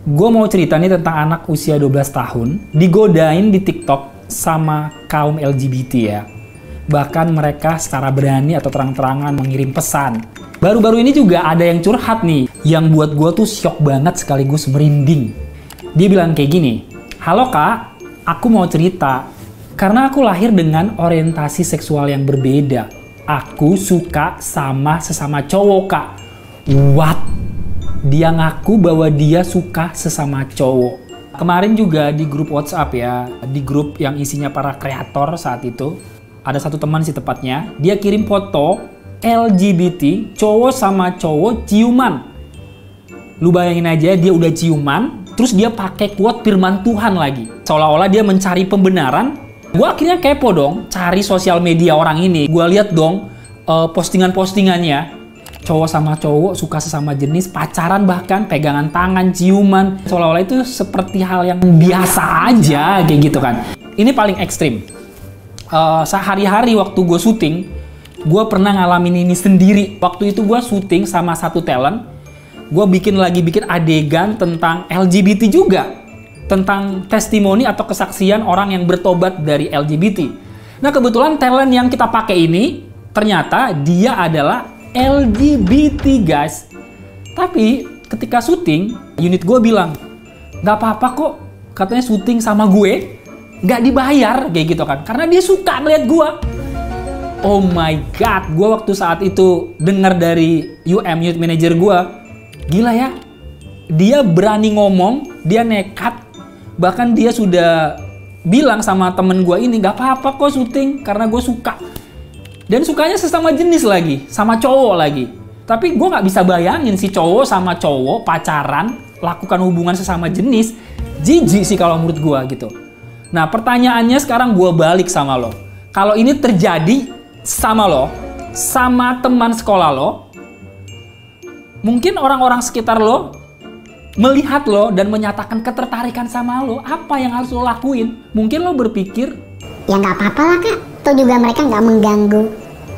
Gue mau cerita nih tentang anak usia 12 tahun digodain di TikTok sama kaum LGBT ya. Bahkan mereka secara berani atau terang-terangan mengirim pesan. Baru-baru ini juga ada yang curhat nih, yang buat gue tuh syok banget sekaligus merinding. Dia bilang kayak gini, "Halo kak, aku mau cerita. Karena aku lahir dengan orientasi seksual yang berbeda. Aku suka sama sesama cowok kak." What? Dia ngaku bahwa dia suka sesama cowok. Kemarin juga di grup WhatsApp ya, di grup yang isinya para kreator saat itu, ada satu teman sih tepatnya, dia kirim foto LGBT cowok sama cowok ciuman. Lu bayangin aja, dia udah ciuman, terus dia pakai quote firman Tuhan lagi. Seolah-olah dia mencari pembenaran. Gua akhirnya kepo dong, cari sosial media orang ini. Gua lihat dong postingan-postingannya. Cowok sama cowok suka sesama jenis, pacaran bahkan, pegangan tangan, ciuman. Seolah-olah itu seperti hal yang biasa aja kayak gitu kan. Ini paling ekstrim. Sehari-hari waktu gue syuting, gue pernah ngalamin ini sendiri. Waktu itu gue syuting sama satu talent, gue bikin adegan tentang LGBT juga. Tentang testimoni atau kesaksian orang yang bertobat dari LGBT. Nah kebetulan talent yang kita pakai ini, ternyata dia adalah LGBT guys. Tapi ketika syuting, unit gue bilang, "Gak apa-apa kok, katanya syuting sama gue gak dibayar," kayak gitu kan. Karena dia suka ngeliat gue. Oh my god, gue waktu saat itu dengar dari unit manager gue, gila ya, dia berani ngomong, dia nekat, bahkan dia sudah bilang sama temen gue ini, "Gak apa-apa kok syuting, karena gue suka." Dan sukanya sesama jenis lagi, sama cowok lagi. Tapi gue nggak bisa bayangin si cowok sama cowok pacaran, lakukan hubungan sesama jenis. Jijik sih kalau menurut gue gitu. Nah pertanyaannya sekarang gue balik sama lo. Kalau ini terjadi sama lo, sama teman sekolah lo, mungkin orang-orang sekitar lo melihat lo dan menyatakan ketertarikan sama lo, apa yang harus lo lakuin? Mungkin lo berpikir, ya nggak apa-apa lah kak, toh juga mereka nggak mengganggu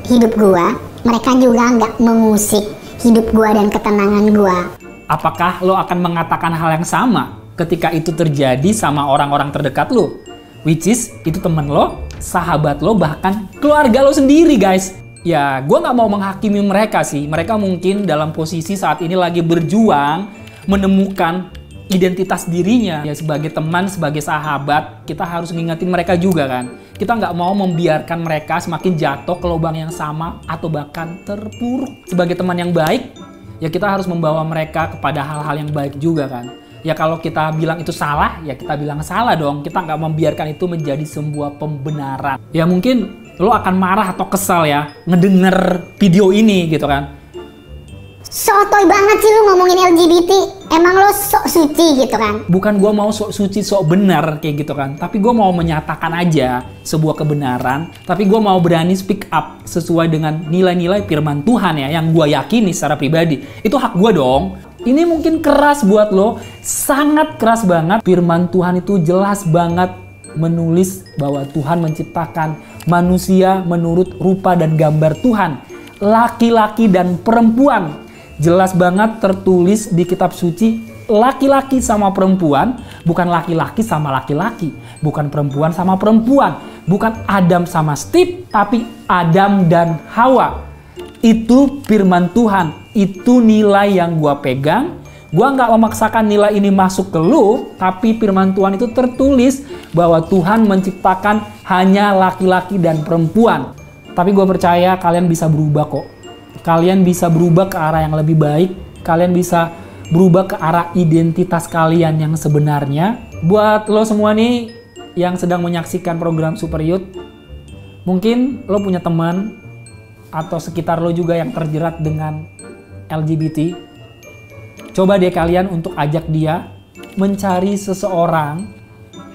hidup gua, mereka juga nggak mengusik hidup gua dan ketenangan gua. Apakah lo akan mengatakan hal yang sama ketika itu terjadi sama orang-orang terdekat lo? Which is, itu temen lo, sahabat lo, bahkan keluarga lo sendiri guys. Ya, gua nggak mau menghakimi mereka sih. Mereka mungkin dalam posisi saat ini lagi berjuang menemukan identitas dirinya. Ya sebagai teman, sebagai sahabat, kita harus ngingetin mereka juga kan. Kita nggak mau membiarkan mereka semakin jatuh ke lubang yang sama atau bahkan terpuruk. Sebagai teman yang baik, ya kita harus membawa mereka kepada hal-hal yang baik juga kan. Ya kalau kita bilang itu salah, ya kita bilang salah dong. Kita nggak membiarkan itu menjadi sebuah pembenaran. Ya mungkin lo akan marah atau kesal ya ngedenger video ini gitu kan. Sotoy banget sih lu ngomongin LGBT. Emang lo sok suci gitu kan? Bukan gue mau sok suci, sok benar kayak gitu kan. Tapi gue mau menyatakan aja sebuah kebenaran. Tapi gue mau berani speak up sesuai dengan nilai-nilai firman Tuhan ya. Yang gue yakini secara pribadi. Itu hak gue dong. Ini mungkin keras buat lo. Sangat keras banget. Firman Tuhan itu jelas banget menulis bahwa Tuhan menciptakan manusia menurut rupa dan gambar Tuhan. Laki-laki dan perempuan. Jelas banget tertulis di kitab suci, laki-laki sama perempuan, bukan laki-laki sama laki-laki, bukan perempuan sama perempuan, bukan Adam sama Steve, tapi Adam dan Hawa. Itu firman Tuhan, itu nilai yang gua pegang. Gua nggak memaksakan nilai ini masuk ke lu, tapi firman Tuhan itu tertulis bahwa Tuhan menciptakan hanya laki-laki dan perempuan. Tapi gua percaya kalian bisa berubah kok. Kalian bisa berubah ke arah yang lebih baik. Kalian bisa berubah ke arah identitas kalian yang sebenarnya. Buat lo semua nih yang sedang menyaksikan program Super Youth, mungkin lo punya teman atau sekitar lo juga yang terjerat dengan LGBT. Coba deh kalian untuk ajak dia mencari seseorang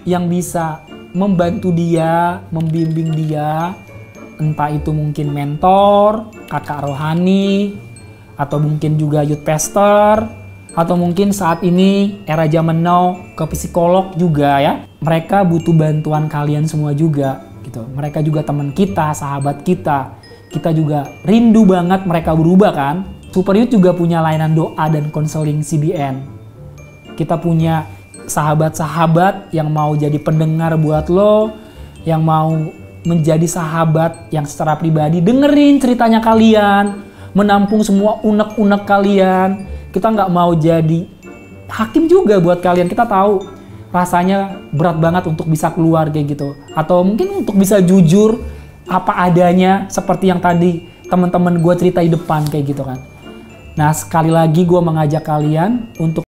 yang bisa membantu dia, membimbing dia. Entah itu mungkin mentor, kakak rohani, atau mungkin juga youth pastor, atau mungkin saat ini era zaman now ke psikolog juga ya. Mereka butuh bantuan kalian semua juga gitu. Mereka juga teman kita, sahabat kita. Kita juga rindu banget mereka berubah kan. Super Youth juga punya layanan doa dan konseling CBN. kita punya sahabat-sahabat yang mau jadi pendengar buat lo, yang mau menjadi sahabat yang secara pribadi dengerin ceritanya kalian, menampung semua unek-unek kalian. Kita nggak mau jadi hakim juga buat kalian. Kita tahu rasanya berat banget untuk bisa keluar kayak gitu, atau mungkin untuk bisa jujur apa adanya seperti yang tadi teman-teman gue cerita di depan kayak gitu kan. Nah, sekali lagi gue mengajak kalian untuk